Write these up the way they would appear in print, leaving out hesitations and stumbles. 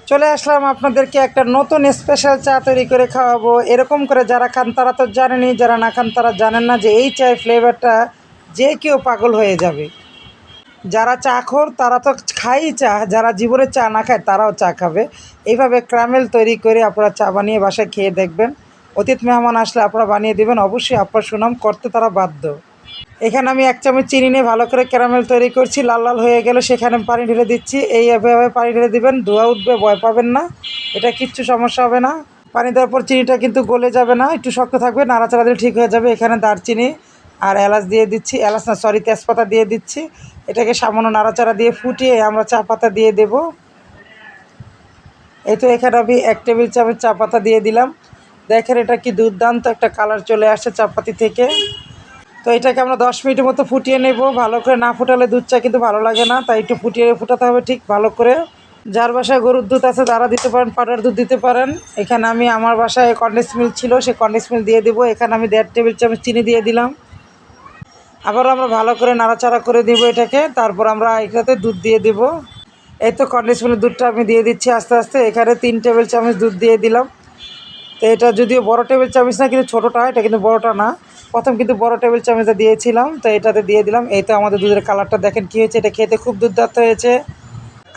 চলে আসলাম আপনাদেরকে একটা নতুন স্পেশাল চা তৈরি করে খাওয়াবো। এরকম করে যারা খান তারা তো জানেনই, যারা না খান তারা জানেন না যে এই চায়ের ফ্লেভারটা যে কেউ পাগল হয়ে যাবে। যারা চা খোর তারা তো খায়ই চা, যারা জীবনে চা না খায় তারাও চা খাবে। এইভাবে ক্যারামেল তৈরি করে আপনারা চা বানিয়ে বাসায় খেয়ে দেখবেন। অতিথি মেহমান আসলে আপনারা বানিয়ে দেবেন, অবশ্যই আপনার সুনাম করতে তারা বাধ্য। এখানে আমি 1 চামচ চিনি নিয়ে ভালো করে ক্যারামেল তৈরি করছি। লাল লাল হয়ে গেলে সেখানে পানি ঢেলে দিচ্ছি। এইভাবে পানি ঢেলে দিবেন, ধোঁয়া উঠবে, ভয় পাবেন না, এটা কিচ্ছু সমস্যা হবে না। পানি দেওয়ার পর চিনিটা কিন্তু গলে যাবে না, একটু শক্ত থাকবে, নাড়াচাড়া দিলে ঠিক হয়ে যাবে। এখানে দারচিনি আর এলাচ দিয়ে দিচ্ছি, এলাচ না সরি তেজপাতা দিয়ে দিচ্ছি। এটাকে সামান্য নাড়াচাড়া দিয়ে ফুটিয়ে আমরা চা পাতা দিয়ে দেব। এই তো এখানে আমি 1 টেবিল চামচ চা পাতা দিয়ে দিলাম। দেখেন এটা কি দুর্দান্ত একটা কালার চলে আসছে চাপাতি থেকে। তো এটাকে আমরা 10 মিনিটের মতো ফুটিয়ে নেব। ভালো করে না ফুটালে দুধ চা কিন্তু ভালো লাগে না, তাই একটু ফুটিয়ে ফুটাতে হবে ঠিক ভালো করে। যার বাসায় গরুর দুধ আছে তারা দিতে পারেন, পাউডার দুধ দিতে পারেন। এখানে আমি আমার বাসায় কনডেন্স মিল্ক ছিল, সেই কনডেন্স মিল্ক দিয়ে দেবো। এখানে আমি 1.5 টেবিল চামচ চিনি দিয়ে দিলাম। আবারও আমরা ভালো করে নাড়াচাড়া করে দিব এটাকে, তারপর আমরা এটাতে দুধ দিয়ে দেব। এই তো কনডেন্স মিল্ক দুধটা আমি দিয়ে দিচ্ছি আস্তে আস্তে। এখানে 3 টেবিল চামচ দুধ দিয়ে দিলাম। তো এটা যদিও বড় টেবিল চামচ না, কিন্তু ছোটোটা, এটা কিন্তু বড়টা না। প্রথম কিন্তু বড় টেবিল চামচটা দিয়েছিলাম, তো এটাতে দিয়ে দিলাম। এই তো আমাদের দুধের কালারটা দেখেন কী হয়েছে, এটা খেতে খুব দুর্দান্ত হয়েছে।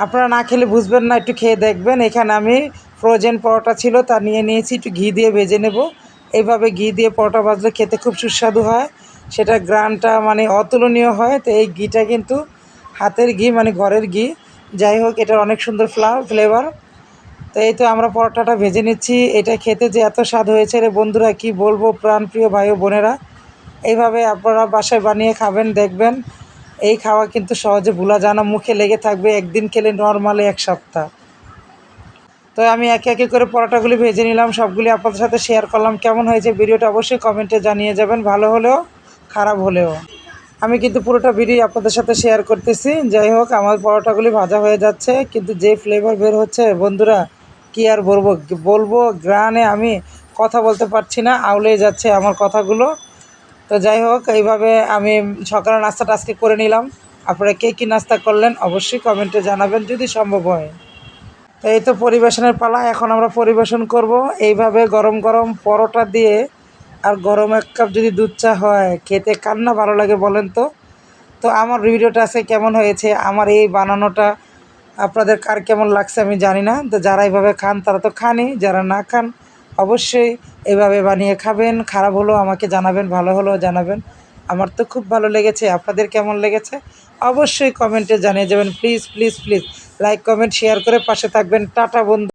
আপনারা না খেলে বুঝবেন না, একটু খেয়ে দেখবেন। এখানে আমি ফ্রোজেন পরোটা ছিল তা নিয়ে নিয়েছি, একটু ঘি দিয়ে ভেজে নেব। এইভাবে ঘি দিয়ে পরোটা ভাজলে খেতে খুব সুস্বাদু হয়, সেটা গ্রানটা মানে অতুলনীয় হয়। তো এই ঘিটা কিন্তু হাতের ঘি, মানে ঘরের ঘি। যাই হোক, এটার অনেক সুন্দর ফ্লেভার। তো এই তো আমরা পরোটাটা ভেজে নিচ্ছি। এটা খেতে যে এত স্বাদ হয়েছে রে বন্ধুরা, কি বলবো, প্রাণপ্রিয় ভাই ও বোনেরা। এইভাবে আপনারা বাসায় বানিয়ে খাবেন, দেখবেন এই খাওয়া কিন্তু সহজে ভোলা যায় না, মুখে লেগে থাকবে একদিন খেলে নরমালি 1 সপ্তাহ। তো আমি একে একে করে পরোটাগুলি ভেজে নিলাম, সবগুলি আপনাদের সাথে শেয়ার করলাম। কেমন হয়েছে ভিডিওটা অবশ্যই কমেন্টে জানিয়ে যাবেন, ভালো হলেও খারাপ হলেও। আমি কিন্তু পুরোটা ভিডিও আপনাদের সাথে শেয়ার করতেছি। যাই হোক, আমার পরোটাগুলি ভাজা হয়ে যাচ্ছে, কিন্তু যে ফ্লেভার বের হচ্ছে বন্ধুরা, কি আর বলবো বলবো গ্রানে আমি কথা বলতে পারছি না, আউলে যাচ্ছে আমার কথাগুলো। তো যাই হোক, এইভাবে আমি সকালের নাস্তাটা আজকে করে নিলাম। আপনারা কে কী নাস্তা করলেন অবশ্যই কমেন্টে জানাবেন যদি সম্ভব হয়। তো এই তো পরিবেশনের পালা, এখন আমরা পরিবেশন করব। এইভাবে গরম গরম পরোটা দিয়ে আর গরম 1 কাপ যদি দুধ চা হয়, খেতে কার না ভালো লাগে বলেন তো। তো আমার ভিডিওটা আজকে কেমন হয়েছে, আমার এই বানানোটা আপনাদের কার কেমন লাগছে আমি জানি না। তো যারা এইভাবে খান তারা তো খানই, যারা না খান অবশ্যই এভাবে বানিয়ে খাবেন। খারাপ হলেও আমাকে জানাবেন, ভালো হলেও জানাবেন। আমার তো খুব ভালো লেগেছে, আপনাদের কেমন লেগেছে অবশ্যই কমেন্টে জানিয়ে যাবেন। Please please please like comment share করে পাশে থাকবেন। টাটা বন্ধু।